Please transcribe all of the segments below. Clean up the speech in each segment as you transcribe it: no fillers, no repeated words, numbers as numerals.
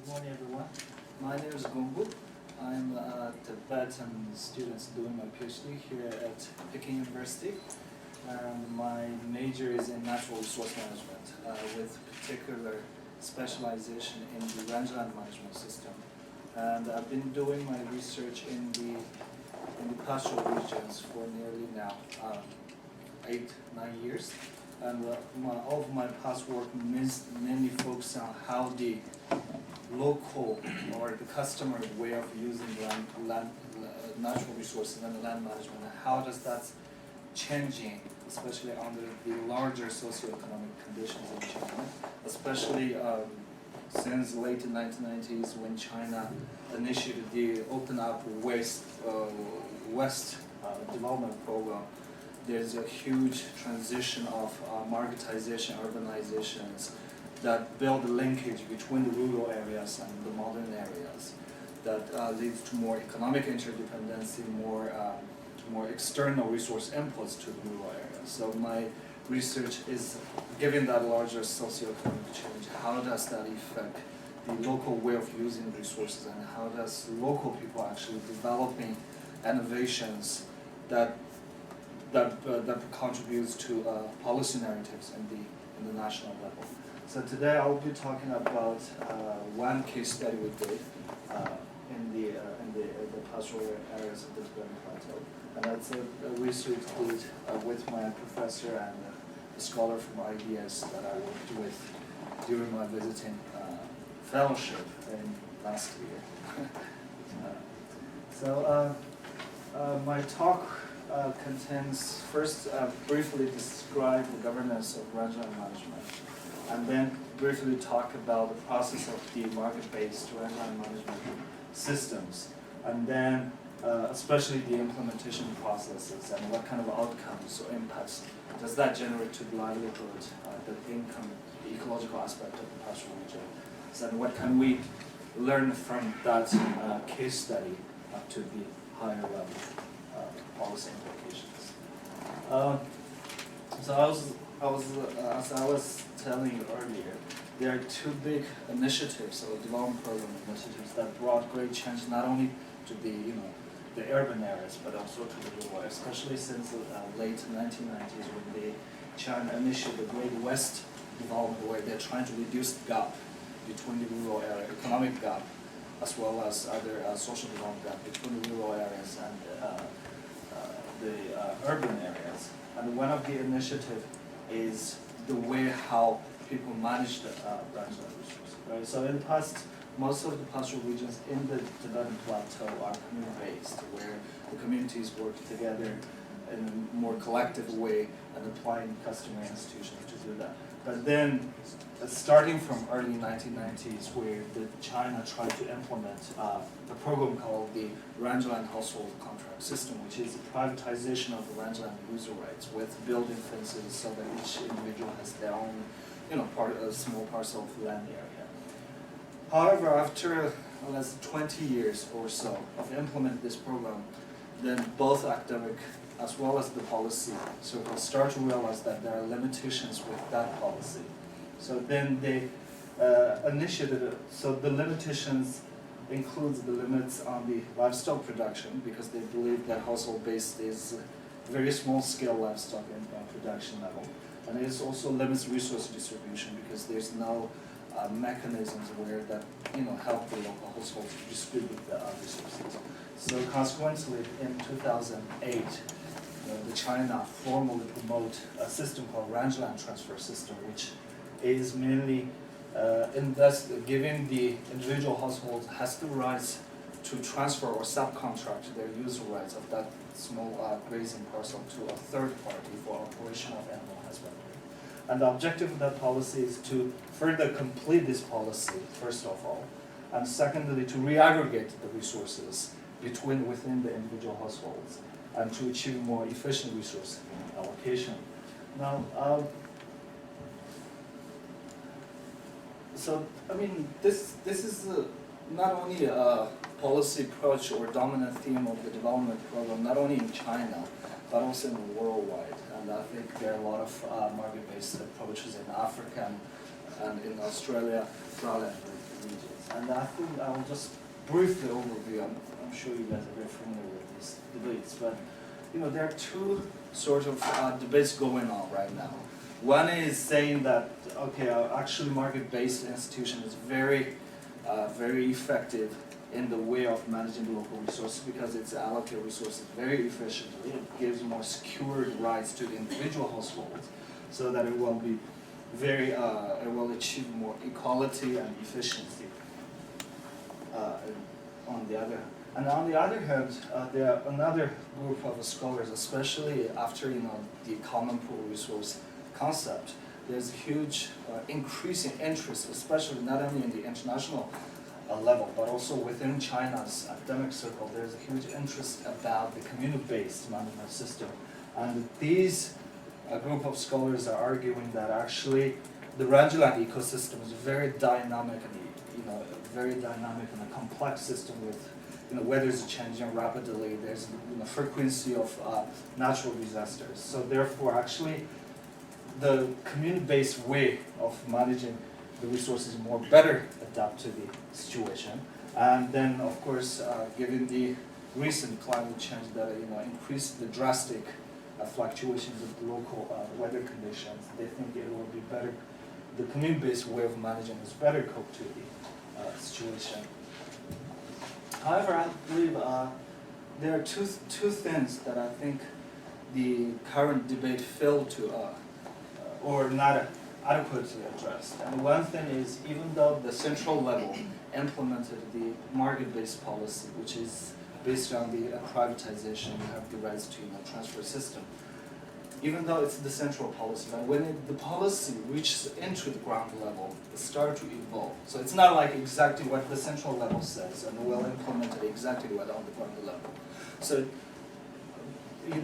morning, everyone. My name is Gongbuzeren. I'm a Tibetan student doing my PhD here at Peking University. And my major is in natural resource management with particular specialization in the rangeland management system. And I've been doing my research in the pastoral regions for nearly now 8-9 years. And all of my past work mainly focused on how the local or the customer way of using natural resources and land management, and how does that changing, especially under the larger socio-economic conditions in China, especially since late 1990s when China initiated the Open Up West development program. There's a huge transition of marketization, urbanizations that build a linkage between the rural areas and the modern areas that leads to more economic interdependency, more external resource inputs to the rural areas. So my research is, given that larger socioeconomic change, how does that affect the local way of using resources, and how does local people actually developing innovations that contributes to policy narratives in the national level. So today I'll be talking about one case study we did in the pastoral areas of the Tibetan Plateau, and that's a research did with my professor and a scholar from IBS that I worked with during my visiting fellowship in last year. My talk contains first briefly describe the governance of rangeland management, and then briefly talk about the process of the market-based rangeland management systems, and then especially the implementation processes and what kind of outcomes or impacts does that generate to the livelihood, the income, the ecological aspect of the pastoral region. So what can we learn from that case study up to the higher level policy implications. As I was telling you earlier, there are two big initiatives or development program initiatives that brought great change not only to the urban areas but also to the rural areas, especially since the late 1990s when China initiated the Great West development, where they're trying to reduce the gap between the rural area, economic gap, as well as other social development gap between the rural areas and the urban areas. And one of the initiatives is the way how people manage the rangeland resources. Right? So in the past, most of the pastoral regions in the Tibetan Plateau are community-based, where the communities work together in a more collective way and applying customary institutions to do that. But then, starting from early 1990s, where China tried to implement a program called the Rangeland Household Contract System, which is the privatization of the rangeland user rights with building fences so that each individual has their own, a small parcel of land area. However, after less than 20 years or so of implementing this program, then both academic as well as the policy circles start to realize that there are limitations with that policy. So then they initiated, so the limitations includes the limits on the livestock production, because they believe that household-based is very small-scale livestock production level. And it also limits resource distribution, because there's no mechanisms where that help the local households distribute the resources. So consequently, in 2008, the China formally promote a system called rangeland transfer system, which is mainly giving the individual households has the rights to transfer or subcontract their user rights of that small grazing parcel to a third party for operation of animal husbandry. And the objective of that policy is to further complete this policy, first of all, and secondly, to reaggregate the resources within the individual households, and to achieve more efficient resource allocation. Now, this is not only a policy approach or dominant theme of the development program, not only in China, but also in worldwide. And I think there are a lot of market-based approaches in Africa and in Australia, regions. And I think I'll just briefly overview. I'm sure you guys are very familiar with these debates, but there are two sort of debates going on right now. One is saying that actually market-based institution is very effective in the way of managing local resources because it's allocate resources very efficiently. It gives more secured rights to individual households, so that it will be it will achieve more equality and efficiency. On the other hand, there are another group of scholars, especially after the common pool resource concept. There's a huge increasing interest, especially not only in the international level, but also within China's academic circle. There's a huge interest about the community-based management system, and these group of scholars are arguing that actually the rangeland ecosystem is very dynamic and a complex system with weather's changing rapidly. There's frequency of natural disasters. So therefore, actually, the community-based way of managing the resources is more better adapt to the situation. And then, of course, given the recent climate change that increased the drastic fluctuations of the local weather conditions, they think it will be better. The community-based way of managing is better cope to the situation. However, I believe there are two things that I think the current debate failed to or not adequately addressed. And one thing is, even though the central level implemented the market-based policy, which is based on the privatization, you have the rights to transfer system. Even though it's the central policy, but when the policy reaches into the ground level, it starts to evolve. So it's not like exactly what the central level says, and we'll implement it exactly what on the ground level. So,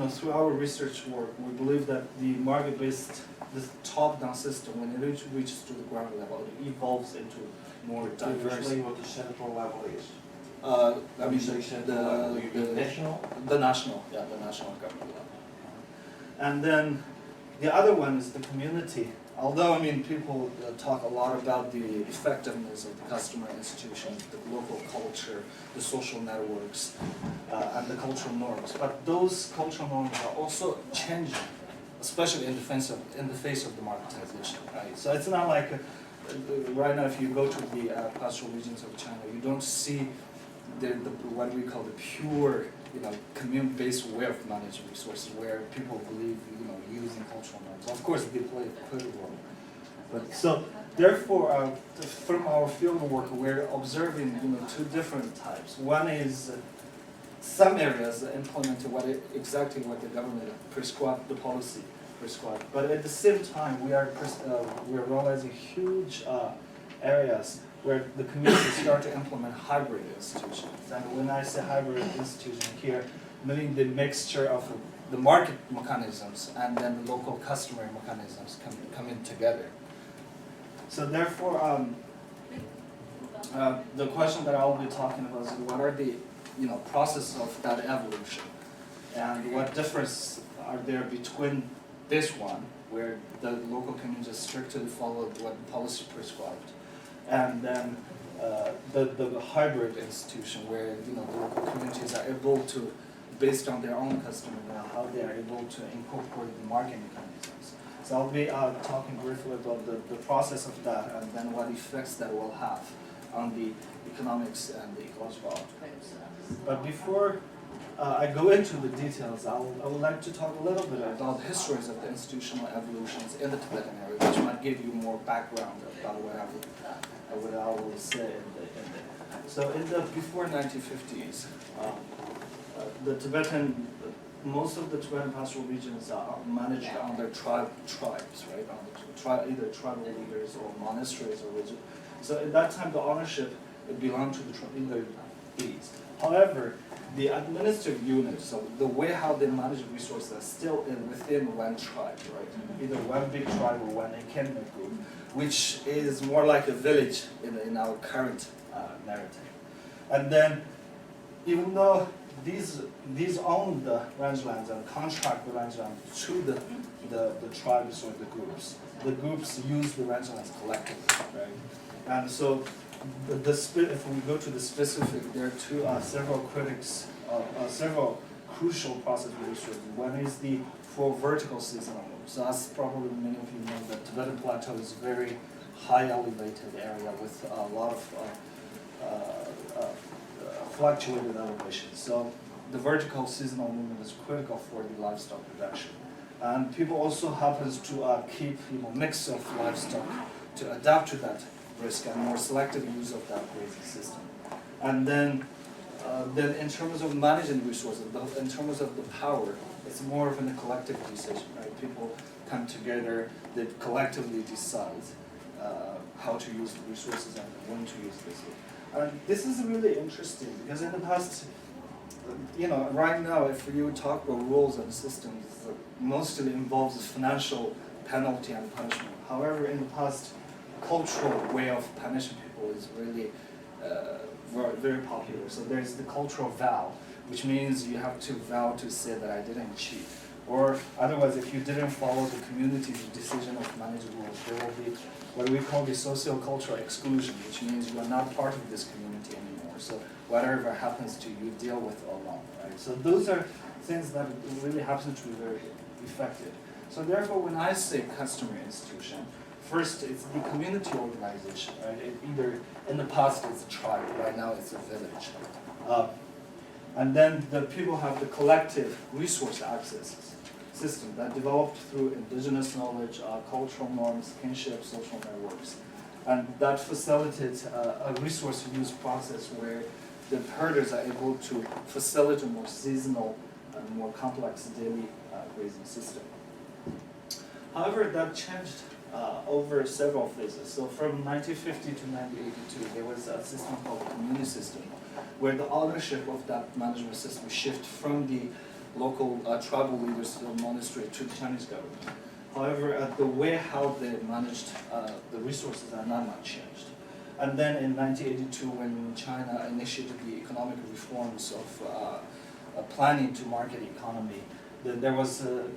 through our research work, we believe that the market-based, this top-down system, when it reaches to the ground level, it evolves into more diverse. Explain what the central level is. I mean, the national? The national government level. And then the other one is the community. Although, people talk a lot about the effectiveness of the customer institutions, the local culture, the social networks, and the cultural norms. But those cultural norms are also changing, especially in the face of the marketization, right? So it's not like, right now if you go to the pastoral regions of China, you don't see the what we call the pure community-based way of managing resources, where people believe, using cultural norms. Of course, they play a critical role. But so, therefore, from our field work, we're observing, two different types. One is some areas implemented exactly what the government prescribed, the policy prescribed. But at the same time, we're realizing huge areas where the community start to implement hybrid institutions. And when I say hybrid institution here, meaning the mixture of the market mechanisms and then the local customer mechanisms come in together. So therefore, the question that I'll be talking about is what are the process of that evolution, and what difference are there between this one, where the local communities strictly followed what the policy prescribed, and then the hybrid institution, where the local communities are able to, based on their own customer, how they are able to incorporate the market mechanisms. So I'll be talking briefly about the process of that, and then what effects that will have on the economics and the ecological outcomes. But before I go into the details, I would like to talk a little bit about the histories of the institutional evolutions in the Tibetan area, which might give you more background about what I will say So before 1950s, most of the Tibetan pastoral regions are managed under tribes, right? Either tribal leaders or monasteries or region. So at that time, the ownership belonged to either these. However, the administrative units, so the way how they manage resources, are still within one tribe, right? Either one big tribe or one encampment group, which is more like a village in our current narrative. And then, even though these own the rangelands and contract the rangelands to the tribes or the groups use the rangelands collectively, right? And so if we go to the specific, there are several critics, several crucial process resources. One is the full vertical seasonal loop. So as probably many of you know, the Tibetan plateau is a very high elevated area with a lot of fluctuated elevation. So the vertical seasonal movement is critical for the livestock production. And people also happens to keep mix of livestock to adapt to that risk and more selective use of that grazing system. And then in terms of managing resources, in terms of the power, it's more of a collective decision, right? People come together, they collectively decide how to use the resources and when to use this. And this is really interesting because in the past, right now, if you talk about rules and systems, mostly involves financial penalty and punishment. However, in the past, cultural way of punishing people is really very popular. So there's the cultural vow, which means you have to vow to say that I didn't cheat. Or otherwise, if you didn't follow the community's decision of managing rules, there will be what we call the socio-cultural exclusion, which means you are not part of this community anymore. So whatever happens to you, deal with alone, right? So those are things that really happen to be very effective. So therefore, when I say customer institution, first it's the community organization, right? Either in the past it's a tribe, right now it's a village. And then the people have the collective resource access system that developed through indigenous knowledge, cultural norms, kinship, social networks. And that facilitates a resource use process where the herders are able to facilitate more seasonal and more complex daily grazing system. However, that changed over several phases. So from 1950 to 1982, there was a system called the community system, where the ownership of that management system shifted from the local tribal leaders to the monastery to the Chinese government. However, the way how they managed the resources are not much changed. And then in 1982, when China initiated the economic reforms of planning to market economy, there was the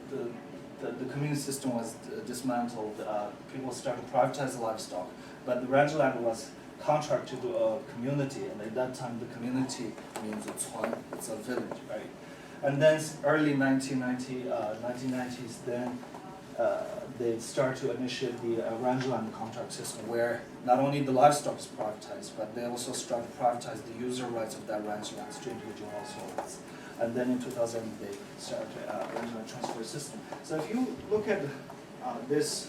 community system was dismantled. People started to privatize livestock, but the rangeland was contracted to a community, and at that time the community means it's a village, right? And then early 1990s, then they start to initiate the rangeland contract system, where not only the livestock is privatized, but they also start to privatize the user rights of that rangeland to individual households. And then in 2000, they started rangeland transfer system. So if you look at this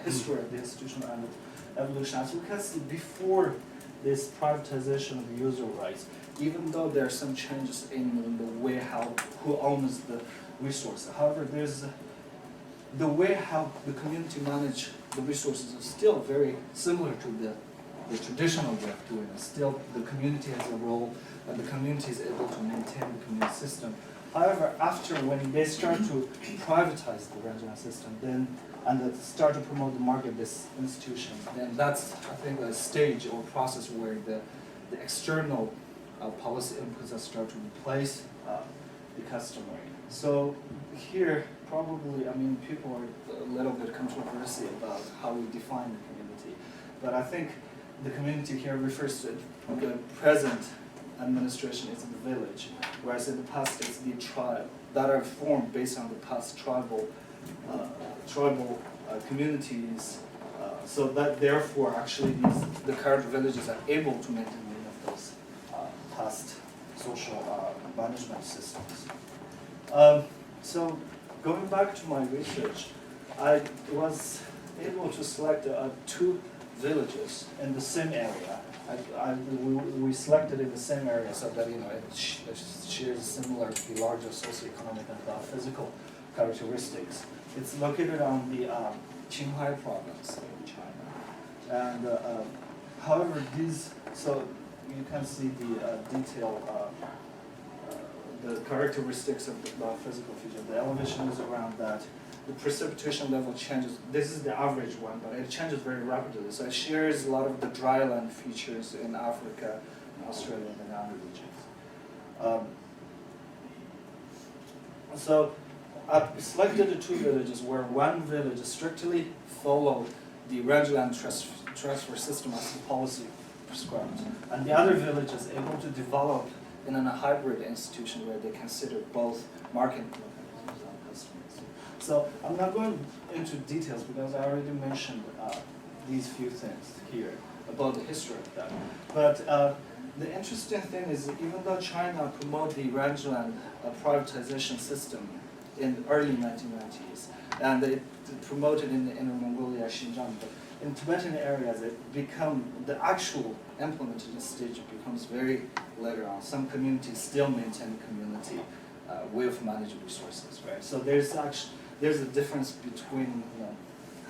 history of the institution and evolution, as you can see, before this privatization of the user rights, even though there are some changes in the way who owns the resource, however, there's the way how the community manage the resources is still very similar to the traditional way of doing it. Still, the community has a role, and the community is able to maintain the community system. However, after when they start to privatize the rangeland system, and start to promote the market this institution, then that's, I think, a stage or process where the external policy inputs are start to replace the customary. So here, probably, people are a little bit controversial about how we define the community, but I think the community here refers to the present administration is the village, whereas in the past it's the tribe that are formed based on the past tribal communities. So that therefore, actually, the current villages are able to maintain many of those past social management systems. So going back to my research, I was able to select 2 villages in the same area. We selected in the same area so that it shares similar the larger socioeconomic and physical characteristics. It's located on the Qinghai province in China, and however so you can see the detailed the characteristics of the physical feature. The elevation is around that. The precipitation level changes. This is the average one, but it changes very rapidly. So it shares a lot of the dryland features in Africa, and Australia, and the other regions. So I selected the 2 villages where one village strictly followed the rangeland transfer system as the policy prescribed. And the other village is able to develop in a hybrid institution where they consider both market mechanisms and customers. So I'm not going into details because I already mentioned these few things here about the history of that. But the interesting thing is, even though China promoted the rangeland privatization system in the early 1990s, and it promoted in the Inner Mongolia, Xinjiang, but in Tibetan areas, the actual implemented stage becomes very later on. Some communities still maintain community way of managing resources, right? So there's a difference between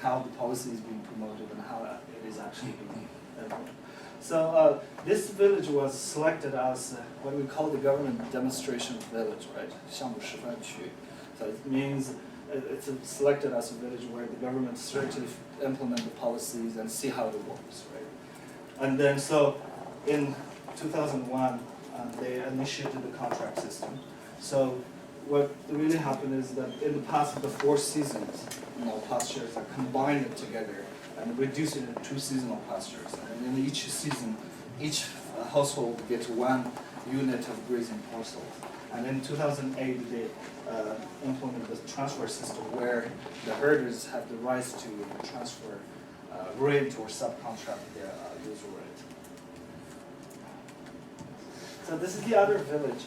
how the policy is being promoted and how it is actually being implemented. So this village was selected as what we call the government demonstration village, right? 项目示范区. So it means it's selected as a village where the government starts to implement the policies and see how it works, right? And then so in 2001, they initiated the contract system. So what really happened is that in the past, the 4 seasons, pastures are combined together and reduced into 2 seasonal pastures. And in each season, each household gets 1 unit of grazing parcels. And in 2008, they implemented the transfer system where the herders have the rights to transfer rate or subcontract their user rate. So this is the other village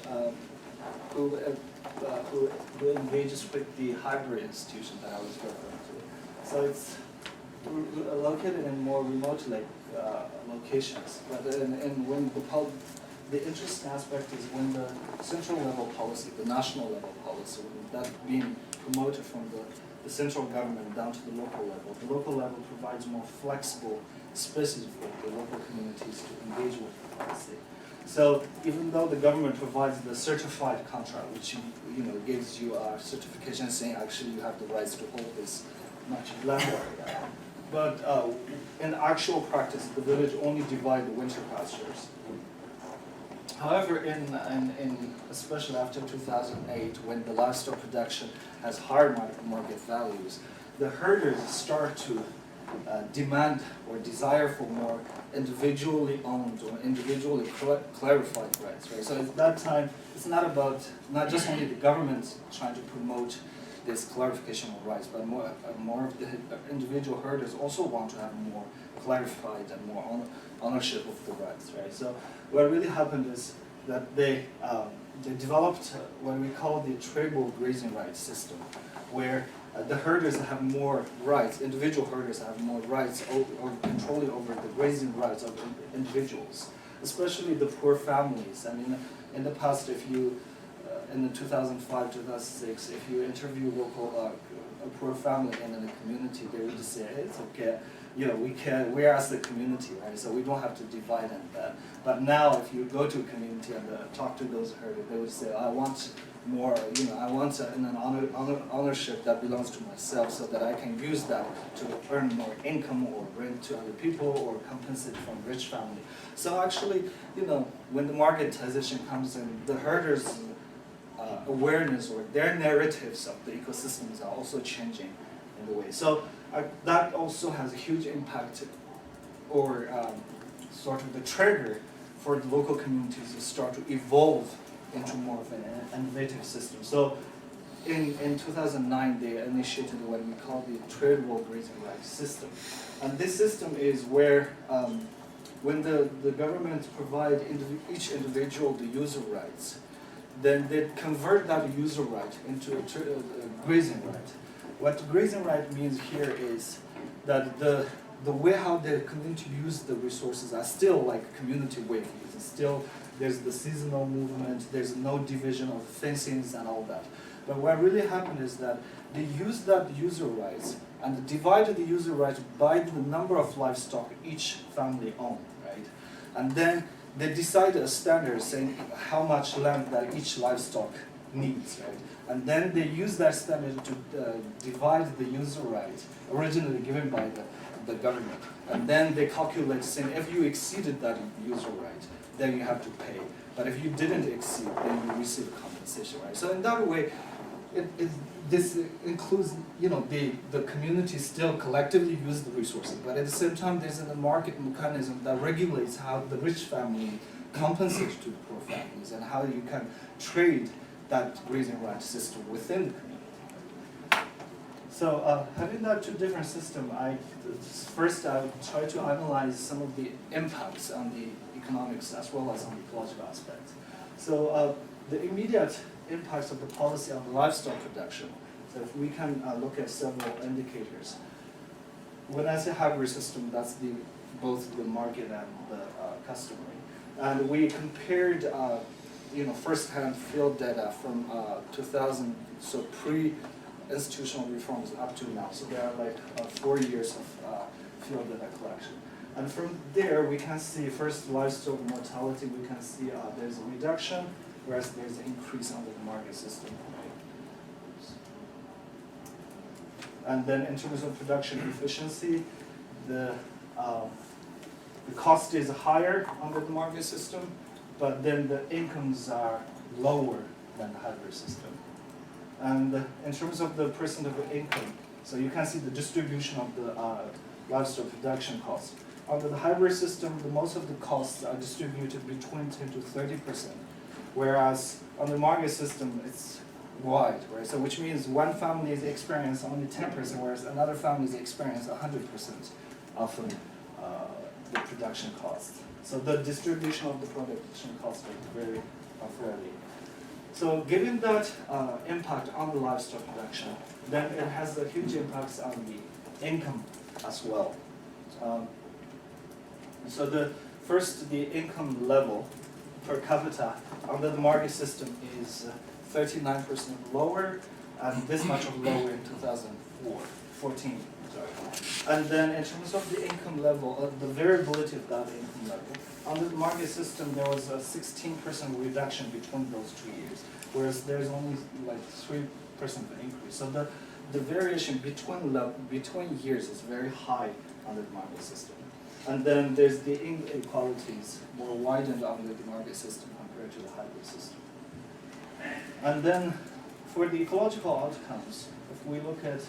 who engages with the hybrid institution that I was referring to. So it's located in more remote locations, but when the interesting aspect is when the central level policy, the national level policy, that being promoted from the central government down to the local level. The local level provides more flexible spaces for the local communities to engage with the policy. So even though the government provides the certified contract, which gives you a certification saying actually you have the rights to hold this much land area, but in actual practice, the village only divide the winter pastures. However, especially after 2008, when the livestock production has higher market values, the herders start to demand or desire for more individually owned or individually clarified rights, right? So at that time, it's not just only the government trying to promote this clarification of rights, but more of the individual herders also want to have more clarified and more ownership of the rights, right? So what really happened is that they developed what we call the tribal grazing rights system, where the herders have more rights, individual herders have more rights over controlling over the grazing rights of individuals, especially the poor families. And in the past, if you in the 2005, 2006, if you interview a poor family in a community, they would just say, hey, it's okay, we're as the community, right? So we don't have to divide and that. But now, if you go to a community and talk to those herders, they would say, I want more, I want an ownership that belongs to myself, so that I can use that to earn more income or rent to other people or compensate from rich family. So actually, when the marketization comes in, the herders' awareness or their narratives of the ecosystems are also changing in the way. So that also has a huge impact, or sort of the trigger for the local communities to start to evolve into more of an innovative system. So in 2009, they initiated what we call the tribal grazing rights system. And this system is where when the government provide each individual the user rights, then they convert that user right into a grazing right. What grazing right means here is that the way how the community use the resources are still like community way of using. Still, there's the seasonal movement, there's no division of fencings and all that. But what really happened is that they use that user rights and divided the user rights by the number of livestock each family owned, right? And then they decided a standard saying how much land that each livestock needs, right? And then they use that standard to divide the user rights originally given by the government. And then they calculate saying if you exceeded that user right, then you have to pay. But if you didn't exceed, then you receive compensation, right? So in that way, this includes, the community still collectively use the resources, but at the same time, there's a market mechanism that regulates how the rich family compensates to the poor families and how you can trade that grazing right system within the community. So having that two different system, first I try to analyze some of the impacts on the economics as well as on the ecological aspects. So the immediate impacts of the policy on the livestock production. So if we can look at several indicators. When I say hybrid system, that's both the market and the customer. And we compared first-hand field data from 2000, so pre-institutional reforms up to now. So there are like 4 years of field data collection. And from there, we can see first livestock mortality, we can see there's a reduction, whereas there's an increase under the market system. And then in terms of production efficiency, the cost is higher under the market system, but then the incomes are lower than the hybrid system. And in terms of the percent of the income, so you can see the distribution of the livestock production costs. Under the hybrid system, most of the costs are distributed between 10 to 30%, whereas on the market system, it's wide, right? So which means one family is experience only 10%, whereas another family is experience 100% of the production cost. So the distribution of the production cost are very fairly. So given that impact on the livestock production, then it has a huge impact on the income as well. So the income level per capita under the market system is 39% lower, and this much of lower in 2014. And then in terms of the income level, the variability of that income level, under the market system there was a 16% reduction between those 2 years, whereas there's only like 3% increase. So the variation between years is very high under the market system. And then there's the inequalities more widened under the market system compared to the hybrid system. And then for the ecological outcomes, if we look at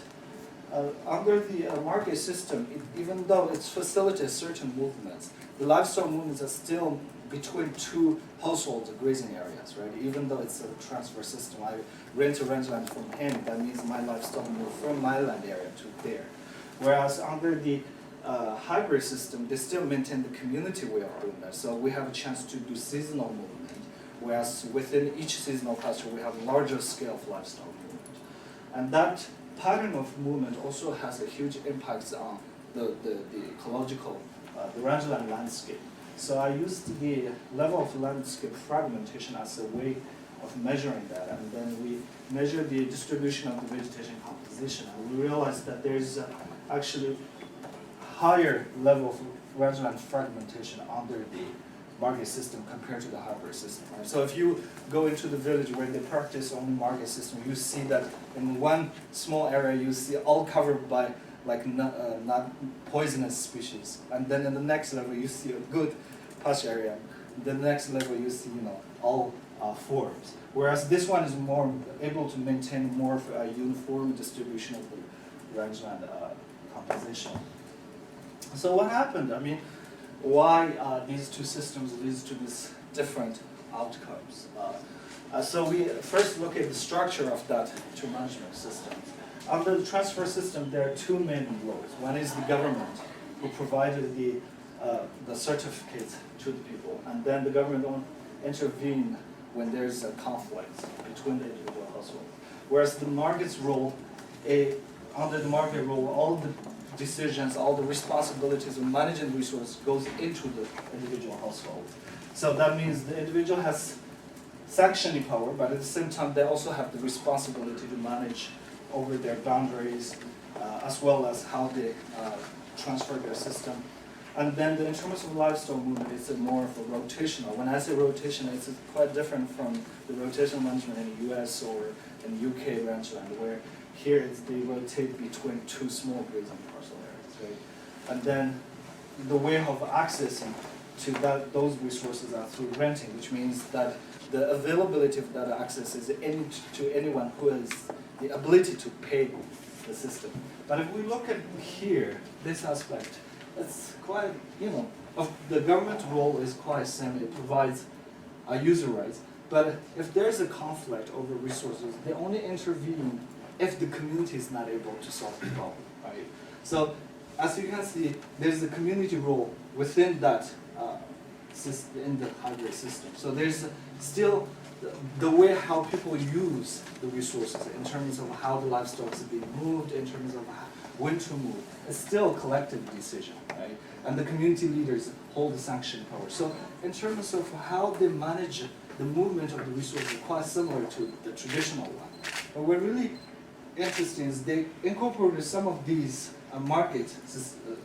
under the market system, even though it facilitates certain movements, the livestock movements are still between two households grazing areas, right? Even though it's a transfer system, I rent a rangeland from him, that means my livestock move from my land area to there. Whereas under the hybrid system, they still maintain the community way of doing that. So we have a chance to do seasonal movement, whereas within each seasonal pasture, we have a larger scale of livestock movement. And that pattern of movement also has a huge impact on the ecological, the rangeland landscape. So I used the level of landscape fragmentation as a way of measuring that, and then we measured the distribution of the vegetation composition, and we realized that there's actually higher level of rangeland fragmentation under the market system compared to the hybrid system. Right? So if you go into the village where they practice only market system, you see that in one small area you see all covered by like not poisonous species, and then in the next level you see a good pasture area. The next level you see all forms. Whereas this one is more able to maintain more of a uniform distribution of the rangeland composition. So what happened? I mean, why these two systems lead to these different outcomes? So we first look at the structure of that two management systems. Under the transfer system, there are two main roles. One is the government, who provided the certificates to the people, and then the government won't intervene when there's a conflict between the individual households. Whereas the market's role, under the market role, all the decisions, all the responsibilities of managing resources goes into the individual household. So that means the individual has sanctioning power, but at the same time they also have the responsibility to manage over their boundaries, as well as how they transfer their system. And then in terms of livestock movement, it's more of a rotational. When I say rotational, it's quite different from the rotational management in the US or in UK rangeland, where here they rotate between two small grazing parcel areas, right? And then the way of accessing to those resources are through renting, which means that the availability of that access is to anyone who has the ability to pay the system. But if we look at here, this aspect, it's quite, the government role is quite same. It provides user rights. But if there's a conflict over resources, they only intervene if the community is not able to solve the problem, right? So as you can see, there's a community role within that in the hybrid system. So there's still the way how people use the resources in terms of how the livestock is being moved, in terms of when to move. It's still a collective decision, right? And the community leaders hold the sanction power. So in terms of how they manage the movement of the resources, quite similar to the traditional one. But what really interesting is they incorporated some of these market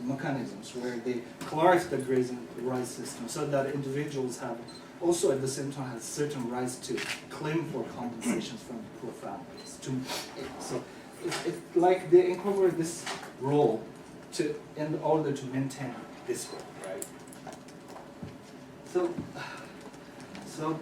mechanisms where they clarify the grazing rights system so that individuals have also at the same time has certain rights to claim for compensations from the poor families. So it's like they incorporate this role in order to maintain this role, right? So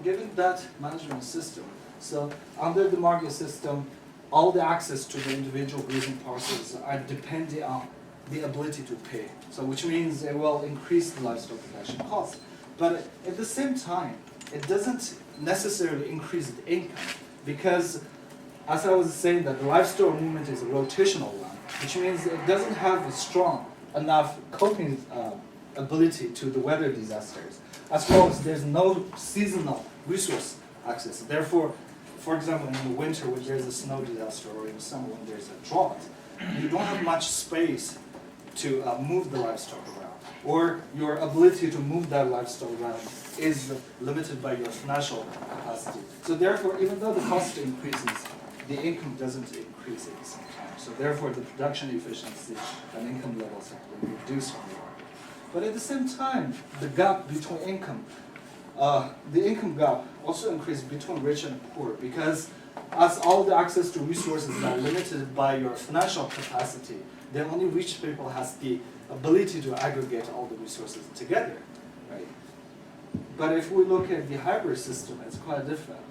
given that management system, so under the market system, all the access to the individual grazing parcels are dependent on the ability to pay. So which means it will increase the livestock production cost. But at the same time, it doesn't necessarily increase the income because, as I was saying, that the livestock movement is a rotational one, which means it doesn't have a strong enough coping ability to the weather disasters, as well as there's no seasonal resource access. Therefore, for example, in the winter when there's a snow disaster or in the summer when there's a drought, you don't have much space to move the livestock around, or your ability to move that livestock around is limited by your financial capacity. So therefore, even though the cost increases, the income doesn't increase at the same time. So therefore, the production efficiency and income levels are reduced from the market. But at the same time, the gap between income, the income gap also increased between rich and poor because as all the access to resources are limited by your financial capacity, then only rich people has the ability to aggregate all the resources together, right? But if we look at the hybrid system, it's quite different.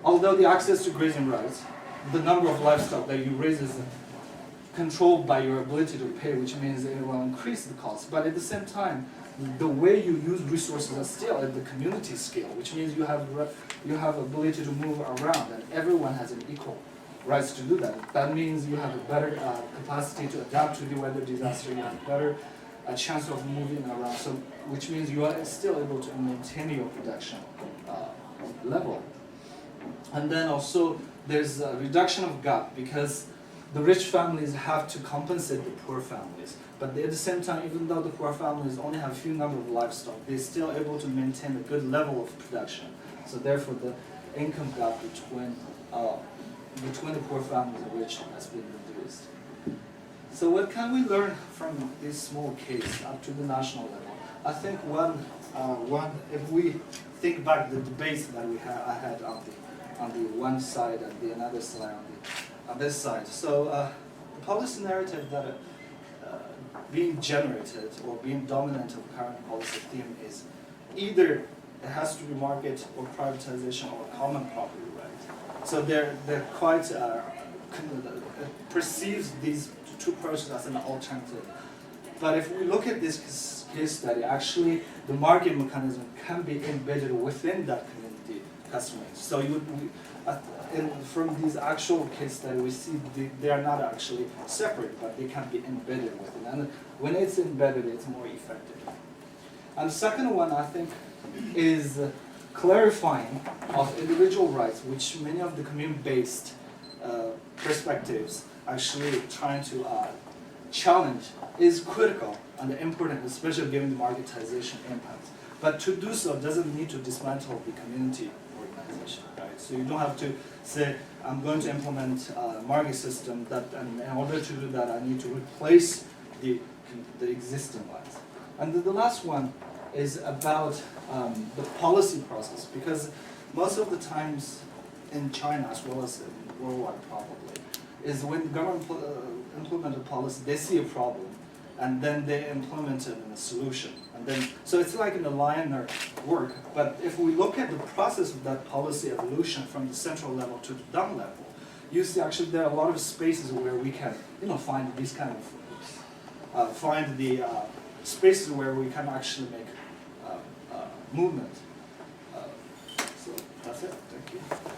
Although the access to grazing rights, the number of livestock that you raise is controlled by your ability to pay, which means it will increase the cost. But at the same time, the way you use resources are still at the community scale, which means you have ability to move around, and everyone has an equal rights to do that. That means you have a better capacity to adapt to the weather disaster. You have a better chance of moving around. So, which means you are still able to maintain your production level. And then also there's a reduction of gap because the rich families have to compensate the poor families. But at the same time, even though the poor families only have a few number of livestock, they're still able to maintain a good level of production. So therefore, the income gap between the poor families and rich has been reduced. So what can we learn from this small case up to the national level? I think one if we think back the debates that I had on the one side and the another side on this side. So the policy narrative that being generated or being dominant of current policy theme is either it has to be market or privatization or common property right. So they're quite perceives these two approaches as an alternative. But if we look at this case study, actually the market mechanism can be embedded within that community customer. So from these actual case studies, we see they are not actually separate, but they can be embedded within. And when it's embedded, it's more effective. And the second one, I think, is clarifying of individual rights, which many of the commune-based perspectives actually trying to challenge is critical and important, especially given the marketization impact. But to do so doesn't need to dismantle the community organization, right? So you don't have to say, I'm going to implement a market system and in order to do that, I need to replace the existing ones. And the last one is about the policy process, because most of the times in China, as well as worldwide probably, is when the government implement a policy, they see a problem, and then they implemented in a solution. And then, so it's like in the linear work, but if we look at the process of that policy evolution from the central level to the down level, you see actually there are a lot of spaces where we can, find these kind of, find the spaces where we can actually make movement. So that's it, thank you.